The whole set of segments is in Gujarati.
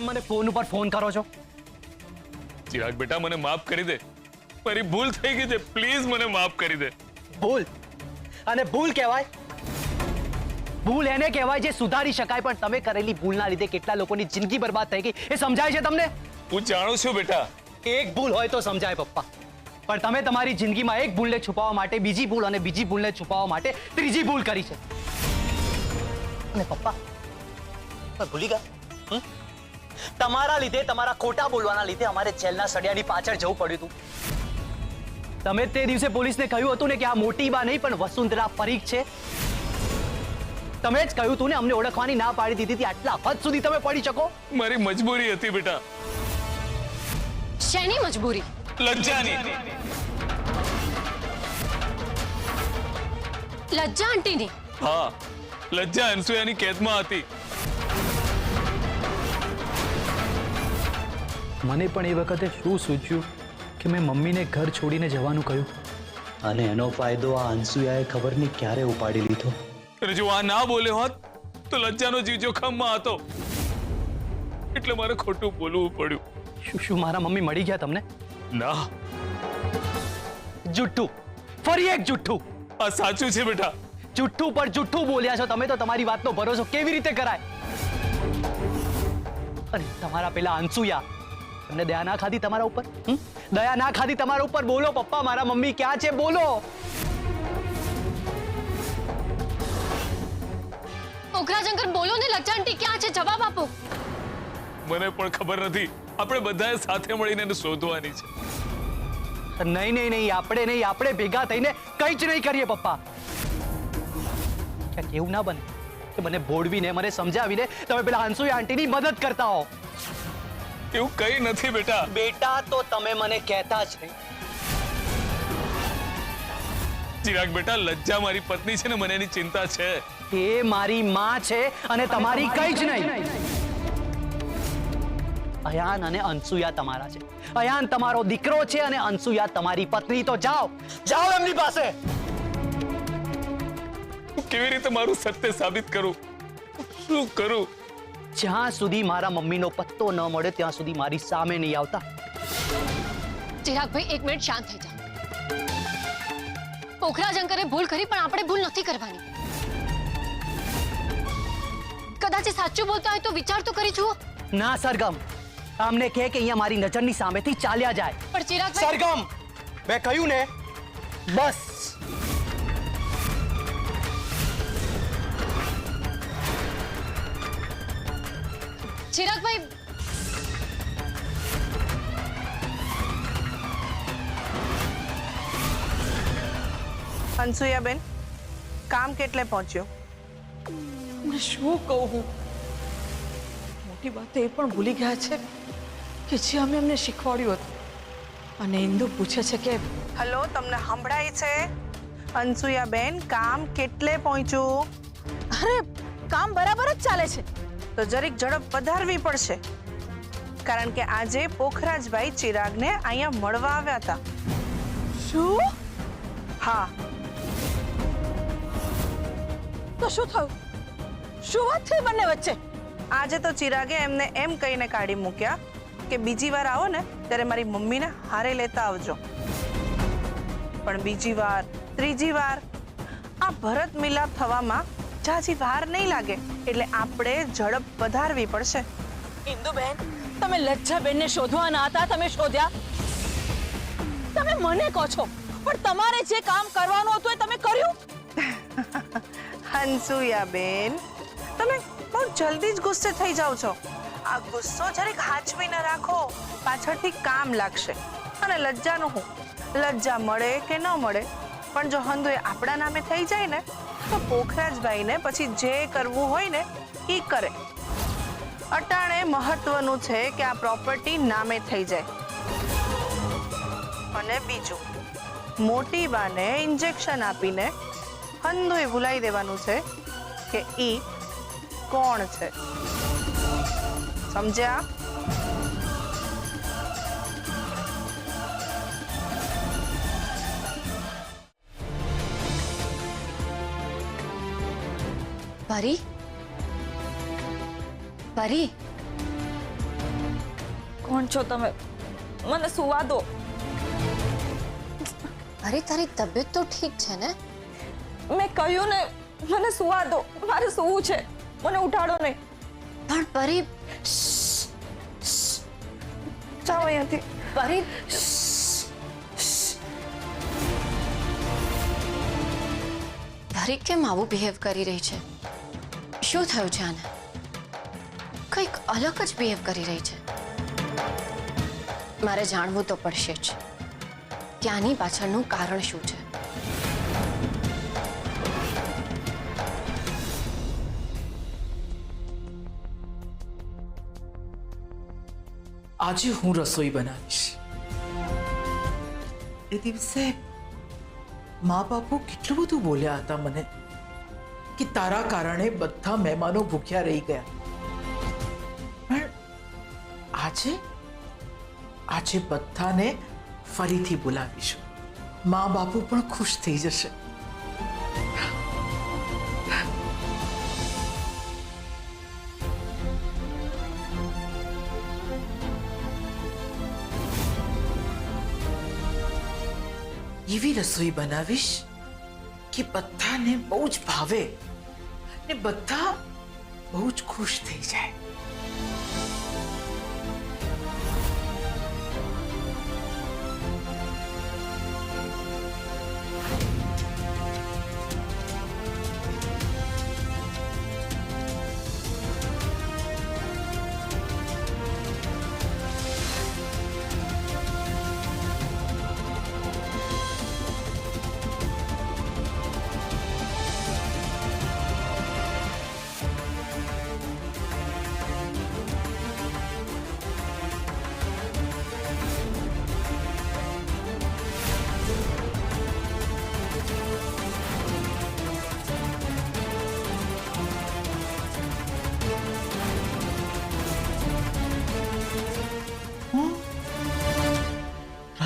મને ફોન ઉપર ફોન કરો છો? ચિરાગ બેટા, મને માફ કરી દે, મારી ભૂલ થઈ ગઈ છે, પ્લીઝ મને માફ કરી દે. ભૂલ? અને ભૂલ કહેવાય? ભૂલ એને કહેવાય જે સુધારી શકાય, પણ તમે કરેલી ભૂલના લીધે કેટલા લોકોની જિંદગી બરબાદ થઈ ગઈ એ સમજાય છે તમને? હું જાણું છું બેટા. એક ભૂલ હોય તો સમજાય પપ્પા, પણ તમે તમારી જિંદગીમાં એક ભૂલને છુપાવવા માટે બીજી ભૂલ અને બીજી ભૂલને છુપાવવા માટે ત્રીજી ભૂલ કરી છે. અને પપ્પા ભૂલી ગયા? તમારા લીધે, તમારા ખોટા બોલવાના લીધે અમારે જેલના સળિયાની પાછળ જવું પડ્યું હતું. તમે તે દિવસે પોલીસને કહ્યું હતું ને કે આ મોટી બા નહીં પણ વસુંધરા પરીખ છે. તમે જ કહ્યું હતું ને, અમને ઓળખવાની ના પાડી દીધી હતી. આટલા હદ સુધી તમે પડી શકો? મારી મજબૂરી હતી બેટા. શેની મજબૂરી? લજ્જાની. લજ્જા આંટીની? હા, લજ્જા અનસુયાની કેદમાં હતી. મને પણ એ વખતે શું સૂચ્યું કે મેં મમ્મીને ઘર છોડીને જવાનું કહ્યું, અને એનો ફાયદો આ અનસુયાએ ખબર નહીં ક્યારે ઉપાડી લીધો. અને જો આ ના બોલ્યો હોત તો લજ્જાનો જીવ જોખમમાં હતો, એટલે મારે ખોટું બોલવું પડ્યું. શું મારા મમ્મી મળી ગયા તમને? ના, જુઠ્ઠું, ફરી એક જુઠ્ઠું. આ સાચું છે બેટા. જુઠ્ઠું પર જુઠ્ઠું બોલ્યા છો તમે તો. તમારી વાતનો ભરોસો કેવી રીતે કરાય? અને તમારા પેલા અનસુયા, તમને દયા ના ખાધી તમારા ઉપર? દયા ના ખાધી તમારા ઉપર? બોલો પપ્પા, મારા મમ્મી ક્યાં છે? બોલો. ઓઘરાજંકર બોલો ને, લજ્જા આંટી ક્યાં છે? જવાબ આપો. મને પણ ખબર નથી. આપણે બધાએ સાથે મળીને એને શોધવાની છે. નહીં નહીં નહીં, આપણે ભેગા થઈને કંઈ જ નહીં કરીએ પપ્પા. ક્યાંક એવું ના બને કે મને બોડવીને, મને સમજાવીને તમે પેલા અનસુયા આંટીની મદદ કરતા હો. એવું કઈ નથી બેટા. બેટા તો તમે મને કહેતા જ નહીં. ચિરાગ બેટા, લજ્જા મારી પત્ની છે ને, મને એની ચિંતા છે. એ મારી માં છે અને તમારી કંઈ જ નહીં. અયાન અને અનસુયા તમારા છે. અયાન તમારો દીકરો છે અને અનસુયા તમારી પત્ની. તો જાઓ, જાઓ એમની પાસે. કેવી રીતે મારું સત્ય સાબિત કરું? શું કરું? જ્યાં સુધી મારા મમ્મીનો પત્તો ન મળે ત્યાં સુધી મારી સામે નહીં આવતા. ચિરાગભાઈ, એક મિનિટ શાંત થઈ જાઓ. ઓઘરાજંકરે ભૂલ કરી, પણ આપણે ભૂલ નથી કરવાની. કદાચ એ સાચું બોલતા હોય તો વિચાર તો કરી જુઓ. ના સરગમ, આમને કહે કે અહીંયા મારી નજરની સામેથી ચાલ્યા જાય. પણ ચિરાગભાઈ, સરગમ, મેં કહ્યું ને, બસ. ચિરાગભાઈ, અનસુયાબેન, કામ કેટલે પહોંચ્યો? मैं શું કહું હું? મોટી વાત એ પણ ભૂલી ગયા છે કે જે અમે અમને શીખવાડ્યું હતું. અને ઇન્દુ પૂછે છે કે હલો, તમને સંભળાય છે? અનસુયાબેન, કામ કેટલે પહોંચ્યું? અરે કામ બરાબર જ ચાલે છે. તો જરીક ઝડપ વધારવી પડશે, કારણ કે આજે પોખરાજભાઈ ચિરાગને અહીંયા મળવા આવ્યા હતા. શું? હા. તો શું થયું? શું વાત થઈ બંને વચ્ચે? આજે તો ચિરાગે એમને એમ કહીને કાઢી મૂક્યા કે બીજી વાર આવો ને ત્યારે મારી મમ્મીને હારે લેતા આવજો. પણ બીજી વાર, ત્રીજી વાર, આ ભરત મિલાપ થવામાં જાજી વાર નહીં લાગે, એટલે આપણે ઝડપ વધારવી પડશે. ઇન્દુબેન, તમે લજ્જાબેનને શોધવાના હતા, તમે શોધ્યા. તમે મને કહો છો, પણ તમારે જે કામ કરવાનું હતું એ તમે કર્યું. હંસુયાબેન, તમે બહુ જલ્દી જ ગુસ્સે થઈ જાવ છો. આ ગુસ્સો જરીક હાચવીને રાખો, પાછળથી કામ લાગશે. અને લજ્જાનું હું, લજ્જા મળે કે ન મળે, પણ જો હંધુ એ આપણા નામે થઈ જાય ને તો પોખરાજભાઈને પછી જે કરવું હોય ને એ કરે. અટાણે મહત્વનું છે કે આ પ્રોપર્ટી નામે થઈ જાય. અને બીજું, મોટી બાને ઇન્જેક્શન આપીને હંધુએ ભૂલાઈ દેવાનું છે કે ઈ કોણ છે. સમજ્યા? પરી, પરી, કોણ છો તમે? મને સુવા દો. અરે તારી તબિયત તો ઠીક છે ને? મેં કહ્યું ને, મને સુવા દો. મારે સૂવું છે. મને ઉઠાડો નહીં. પણ પરી જાઓ અહીંયાથી. પરી પરી કેમ આવું બિહેવ કરી રહી છે? શું થયું છે આને? કંઈક અલગ જ બિહેવ કરી રહી છે. મારે જાણવું તો પડશે જ કે આની પાછળનું કારણ શું છે. આજે હું રસોઈ બનાવીશ. એ દિવસે મા બાપુ કેટલું બધું બોલ્યા હતા મને કે તારા કારણે બધા મહેમાનો ભૂખ્યા રહી ગયા. પણ આજે બધાને ફરીથી બોલાવીશું. મા બાપુ પણ ખુશ થઈ જશે. એવી રસોઈ બનાવીશ કે બધાને બહુ જ ભાવે ને બધા બહુ જ ખુશ થઈ જાય.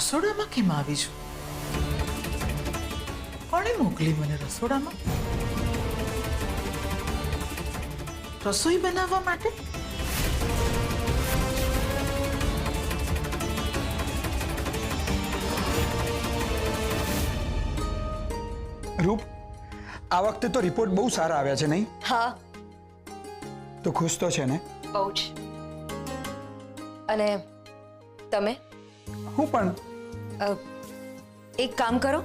રસોડામાં કેમ આવી છું? કોણે મોકલી મને રસોડામાં? રસોઈ બનાવવા માટે? રૂપ, આ વખતે તો રિપોર્ટ બહુ સારા આવ્યા છે નહીં? હા, તો ખુશ તો છે ને? બહુ જ. અને તમે? હું પણ. એક કામ કરો,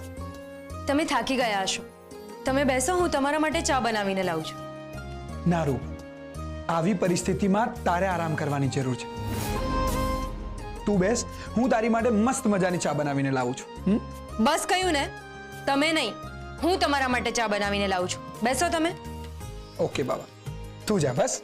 તમે થાકી ગયા હશો. તમે બેસો, હું તમારા માટે ચા બનાવીને લાવું છું. ના રૂપ, આવી પરિસ્થિતિમાં તારે આરામ કરવાની જરૂર છે. તું બેસ, હું તારી માટે મસ્ત મજાની ચા બનાવીને લાવું છું. બસ કહ્યું ને, તમે નહીં, હું તમારા માટે ચા બનાવીને લાવું છું. બેસો તમે. ઓકે બાબા, તું જા બસ.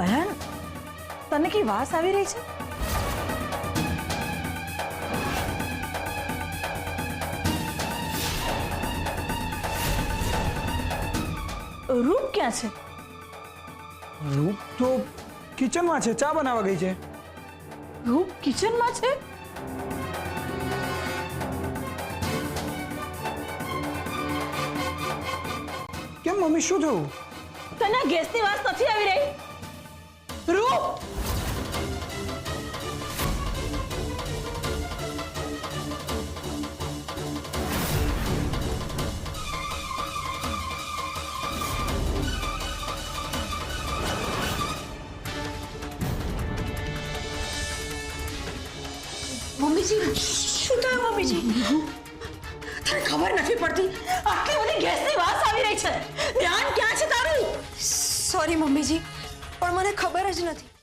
અયાન, તને કઈ વાસ આવી રહી છે? રૂપ ક્યાં છે? રૂપ તો કિચનમાં છે, ચા બનાવવા ગઈ છે. રૂપ કિચનમાં છે? કેમ મમ્મી, શું થયું? તને ગેસની વાસ નથી આવી રહી? રૂપ! મમ્મીજી, શું થયું મમ્મીજી? તને ખબર નથી પડતી? આટલી બધી ગેસની વાસ આવી રહી છે. ધ્યાન ક્યાં છે તારું? સોરી મમ્મીજી, પણ મને ખબર જ નથી.